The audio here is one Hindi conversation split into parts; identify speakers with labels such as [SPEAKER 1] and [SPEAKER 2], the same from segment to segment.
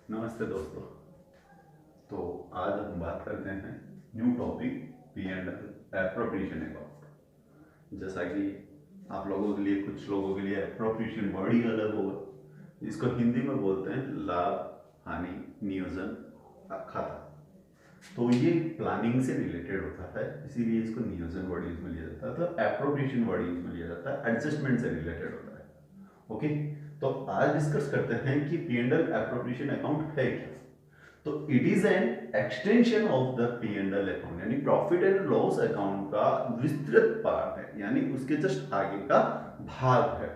[SPEAKER 1] नमस्ते दोस्तों। तो आज हम बात करते हैं new topic P and appropriation account. जैसा कि आप लोगों के लिए, कुछ लोगों के लिए एप्रोप्रिएशन वर्ड ही अलग होगा। इसको हिंदी में बोलते हैं लाभ हानि नियोजन खाता। तो ये प्लानिंग से रिलेटेड होता है, इसीलिए इसको नियोजन वर्ड यूज में लिया जाता है। तो एप्रोप्रिएशन वर्ड यूज में लिया जाता है, एडजस्टमेंट से रिलेटेड होता है। ओके, तो आज डिस्कस करते हैं कि P and L appropriation account है क्या। तो it is an extension of the P and L account, यानी प्रॉफिट एंड लॉस अकाउंट का विस्तृत पार्ट है, यानी उसके जस्ट आगे का भाग है।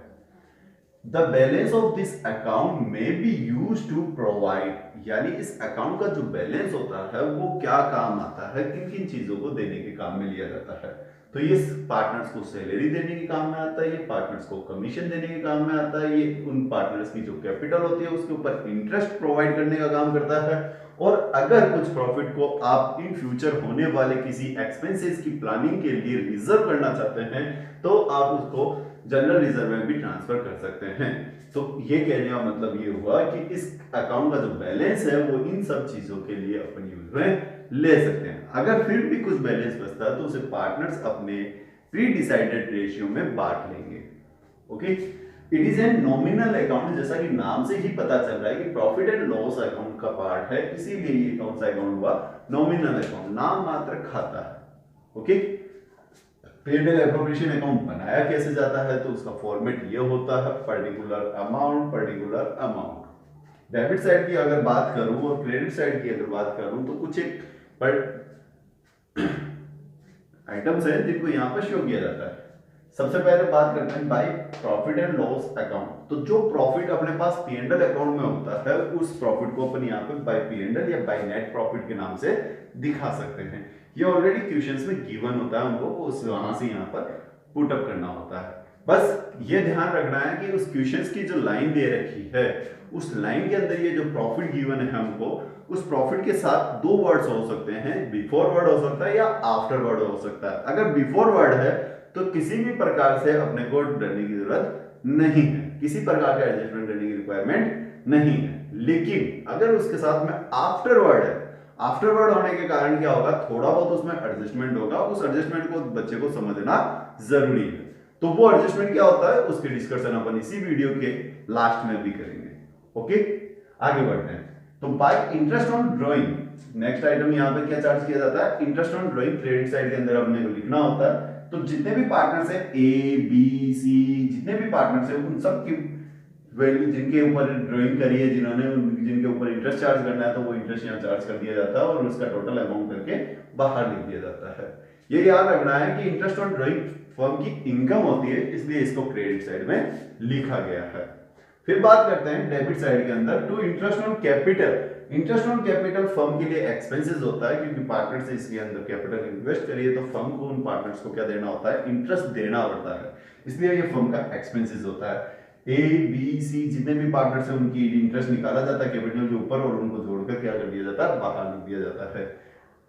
[SPEAKER 1] The balance of this account में बी यूज टू प्रोवाइड, यानी इस अकाउंट का जो बैलेंस होता है वो क्या काम आता है, किन किन चीजों को देने के काम में लिया जाता है। तो ये पार्टनर्स को सैलरी देने के काम में आता है, ये पार्टनर्स को कमीशन देने के काम में आता है, ये उन पार्टनर्स की जो कैपिटल होती है उसके ऊपर इंटरेस्ट प्रोवाइड करने का काम करता है। और अगर कुछ प्रॉफिट को आप इन फ्यूचर होने वाले किसी एक्सपेंसेस की प्लानिंग के लिए रिजर्व करना चाहते हैं तो आप उसको जनरल रिजर्व में भी ट्रांसफर कर सकते हैं। तो ये कहने का मतलब ये हुआ कि इस अकाउंट का जो बैलेंस है वो इन सब चीजों के लिए अपन यूज में ले सकते हैं। अगर फिर भी कुछ बैलेंस बचता है तो उसे पार्टनर्स अपने प्री डिसाइडेड रेशियो में बांट लेंगे। Okay, it is an nominal account, जैसा कि नाम से ही पता चल रहा है कि प्रॉफिट एंड लॉस अकाउंट का पार्ट है, इसीलिए ये कौन सा अकाउंट हुआ, नॉमिनल अकाउंट, नाम मात्र खाता है। ओके, पे एंड एल एप्रोप्रिएशन अकाउंट बनाया कैसे जाता है, तो उसका फॉर्मेट ये होता है, particular amount particular amount. Debit side की अगर बात करूं और क्रेडिट साइड की अगर बात करूं तो कुछ एक आइटम्स हैं जिनको यहां पर शो किया जाता है। सबसे पहले बात करते हैं by profit and loss account. तो जो प्रॉफिट अपने पास पी एंड एल अकाउंट में होता है उस प्रॉफिट को अपन यहाँ पे बाय पी एंड एल या बाय नेट प्रॉफिट के नाम से दिखा सकते हैं। ये ऑलरेडी क्वेश्चंस में गिवन होता है, हमको उस वहां से यहाँ पर पुट अप करना होता है। बस ये ध्यान रखना है कि उस क्वेश्चंस की जो लाइन दे रखी है उस लाइन के अंदर ये जो प्रॉफिट गिवन है हमको, उस प्रॉफिट के साथ दो वर्ड्स हो सकते हैं, बिफोर वर्ड हो सकता है या आफ्टर वर्ड हो सकता है। अगर बिफोर वर्ड है तो किसी भी प्रकार से अपने को डरने की जरूरत नहीं है, किसी प्रकार का एडजस्टमेंट करने की रिक्वायरमेंट नहीं है। लेकिन अगर उसके साथ में आफ्टर वर्ड है, आफ्टर वर्ड होने के कारण क्या होगा, थोड़ा बहुत उसमें एडजस्टमेंट होगा, उस एडजस्टमेंट को बच्चे को समझना जरूरी है। तो वो एडजस्टमेंट क्या होता है उसकी डिस्कशन अपन इसी वीडियो के लास्ट में भी करेंगे। ओके, आगे बढ़ते हैं। तो bye interest on drawing, next item यहाँ पे क्या चार्ज किया जाता है, interest on drawing. Credit side के अंदर हमने को लिखना होता है। तो जितने भी पार्टनर्स है ए बी सी, जितने भी पार्टनर्स है उन सब की वैल्यू, जिनके ऊपर ड्राइंग करी है, जिनके ऊपर इंटरेस्ट चार्ज करना है, तो वो इंटरेस्ट यहाँ चार्ज कर दिया जाता है और उसका टोटल अमाउंट करके बाहर लिख दिया जाता है। ये याद रखना है कि इंटरेस्ट ऑन ड्राइंग फर्म की इनकम होती है, इसलिए इसको क्रेडिट साइड में लिखा गया है। फिर बात करते हैं डेबिट साइड के अंदर, to interest on capital. Interest on capital firm के लिए एक्सपेंसेस होता है, क्योंकि पार्टनर से इसके अंदर कैपिटल इन्वेस्ट करिए तो फर्म को उन पार्टनर्स को क्या देना होता है, इंटरेस्ट देना पड़ता है, इसलिए ये फर्म का एक्सपेंसेस होता है। ए बी सी जितने भी पार्टनर्स हैं उनकी इंटरेस्ट निकाला जाता है कैपिटल के ऊपर और उनको जोड़कर क्या कर दिया जाता है, बाहर लिख दिया जाता है।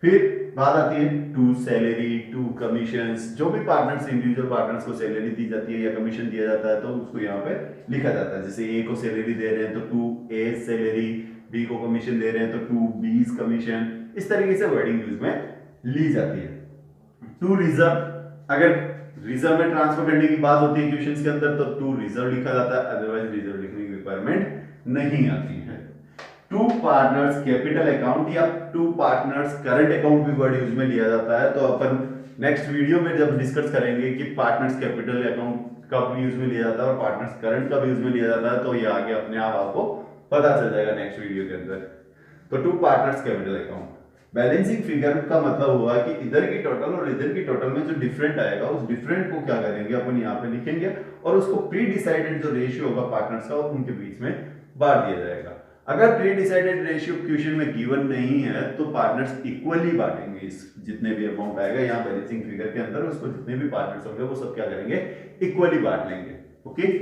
[SPEAKER 1] फिर बात आती है टू सैलरी टू कमीशंस। जो भी पार्टनर्स, इंडिविजुअल पार्टनर्स को सैलरी दी जाती है या कमीशन दिया जाता है तो उसको यहाँ पे लिखा जाता है। जैसे ए को सैलरी दे रहे हैं तो टू ए सैलरी, बी को कमीशन दे रहे हैं तो टू बीज कमीशन, इस तरीके से वर्डिंग यूज में ली जाती है। टू रिजर्व, अगर रिजर्व में ट्रांसफर करने की बात होती है क्वेश्चंस के अंदर तो टू रिजर्व लिखा जाता है, अदरवाइज रिजर्व लिखने की रिक्वायरमेंट नहीं आती है। टू पार्टनर्स कैपिटल अकाउंट या टू पार्टनर्स करंट अकाउंट भी वर्ड यूज में लिया जाता है। तो अपन नेक्स्ट वीडियो में जब डिस्कस करेंगे कि पार्टनर्स कैपिटल अकाउंट कब यूज में लिया जाता है और पार्टनर्स करंट कब यूज में लिया जाता है, तो ये आगे अपने आप आपको पता चल जाएगा नेक्स्ट वीडियो के अंदर। तो to partners capital account. Balancing figure का मतलब हुआ कि इधर की टोटल और इधर की टोटल में जो डिफरेंट आएगा उस डिफरेंट को क्या करेंगे, अपन यहाँ पे लिखेंगे और उसको प्री डिसाइडेड जो रेशियो होगा पार्टनर्स का उनके बीच में बांट दिया जाएगा। अगर प्री डिसाइडेड रेशियो क्वेश्चन में गिवन नहीं है तो पार्टनर्स इक्वली बांटेंगे, इस जितने भी अमाउंट आएगा यहाँ बैलेंसिंग फिगर के अंदर उसको जितने भी पार्टनर्स होंगे वो सब क्या करेंगे, इक्वली बांट लेंगे। ओके,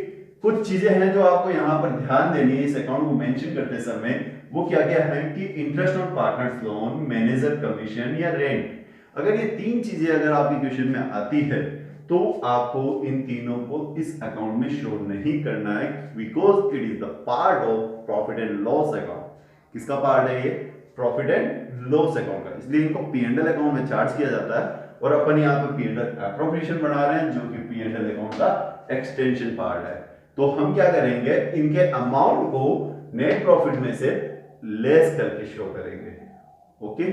[SPEAKER 1] कुछ चीजें हैं जो आपको यहाँ पर ध्यान देनी है इस अकाउंट को मेंशन करते समय। वो क्या क्या है कि interest on partners loan, manager commission या रेंट। अगर ये तीन चीजें अगर आपकी क्वेश्चन में आती है तो आपको इन तीनों को इस अकाउंट में शो नहीं करना है, because it is the part of profit and loss account. किसका पार्ट है ये? प्रॉफिट एंड लॉस अकाउंट का, इसलिए इनको P&L अकाउंट में चार्ज किया जाता है। और अपन यहाँ पे P&L एप्रोप्रिएशन बना रहे हैं जो कि P&L अकाउंट का एक्सटेंशन पार्ट है। तो हम क्या करेंगे, इनके अमाउंट को नेट प्रॉफिट में से लेस करके शो करेंगे। ओके,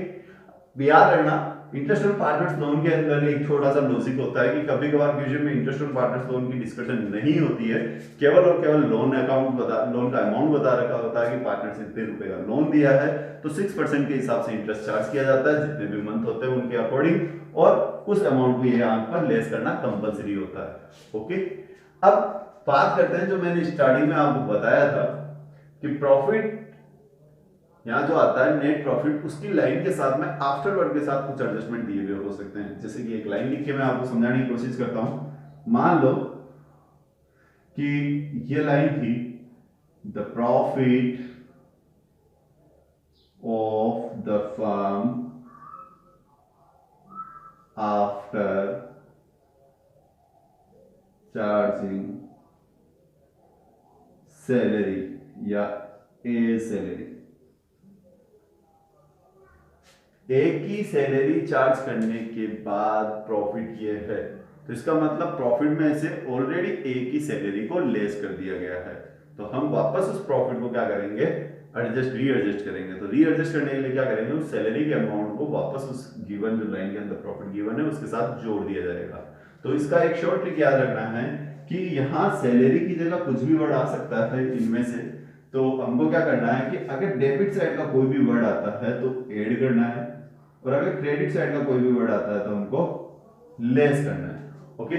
[SPEAKER 1] याद रखना इंटरेस्ट ऑन पार्टनर्स लोन के अंदर एक छोटा सा लॉजिक होता है कि कभी कभार क्वेश्चन में इंटरेस्ट ऑन पार्टनर्स लोन की डिस्कशन नहीं होती है, केवल और केवल लोन का अमाउंट बता रखा होता है कि पार्टनर्स इतने रुपए का लोन दिया है तो 6% के हिसाब से इंटरेस्ट चार्ज किया जाता है जितने भी मंथ होते हैं उनके अकॉर्डिंग, और उस अमाउंट को यहाँ पर लेस करना कंपलसरी होता है। ओके, अब बात करते हैं जो मैंने स्टार्टिंग में आपको बताया था कि प्रॉफिट यहाँ जो आता है नेट प्रॉफिट, उसकी लाइन के साथ में आफ्टरवर्ड के साथ कुछ एडजस्टमेंट दिए हुए हो सकते हैं। जैसे कि एक लाइन लिख के मैं आपको समझाने की कोशिश करता हूं। मान लो कि ये लाइन थी, the profit of the firm after charging salary या ए सैलरी, एक ही सैलरी चार्ज करने के बाद प्रॉफिट ये है, तो इसका मतलब प्रॉफिट में से ऑलरेडी एक ही सैलरी को लेस कर दिया गया है। तो हम वापस उस प्रॉफिट को क्या करेंगे, रीएडजस्ट करेंगे। तो रीएडजस्ट करने के लिए क्या करेंगे, उस सैलरी के अमाउंट को वापस उस गिवन जो लाइन के अंदर प्रॉफिट गिवन है उसके साथ जोड़ दिया जाएगा। तो इसका एक शॉर्ट ट्रिक याद रखना है कि यहाँ सैलरी की जगह कुछ भी वर्ड आ सकता है इनमें से, तो हमको क्या करना है कि अगर डेबिट साइड का कोई भी वर्ड आता है तो ऐड करना है, और अगर क्रेडिट साइड का कोई भी वर्ड आता है तो हमको लेस करना है। ओके,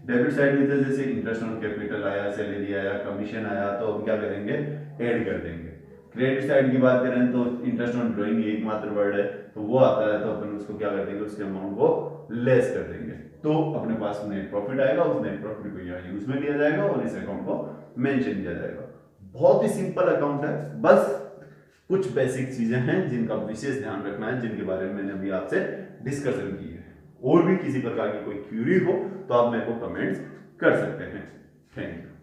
[SPEAKER 1] डेबिट साइड में जैसे इंटरेस्ट ऑन कैपिटल आया, सैलरी आया, कमीशन आया, तो हम क्या करेंगे, ऐड कर देंगे। क्रेडिट साइड की बात करें तो इंटरेस्ट ऑन ड्राइंग एकमात्र वर्ड है तो वो आता है, तो अपन उसको क्या कर देंगे, उसके अमाउंट को लेस कर देंगे। तो अपने पास नेट प्रॉफिट आएगा, उस नेट प्रॉफिट को यहाँ यूज में लिया जाएगा और इस अकाउंट को मेंशन किया जाएगा। बहुत ही सिंपल अकाउंट है, बस कुछ बेसिक चीजें हैं जिनका विशेष ध्यान रखना है, जिनके बारे में मैंने अभी आपसे डिस्कशन की है। और भी किसी प्रकार की कोई क्यूरी हो तो आप मेरे को कमेंट्स कर सकते हैं। Thank you.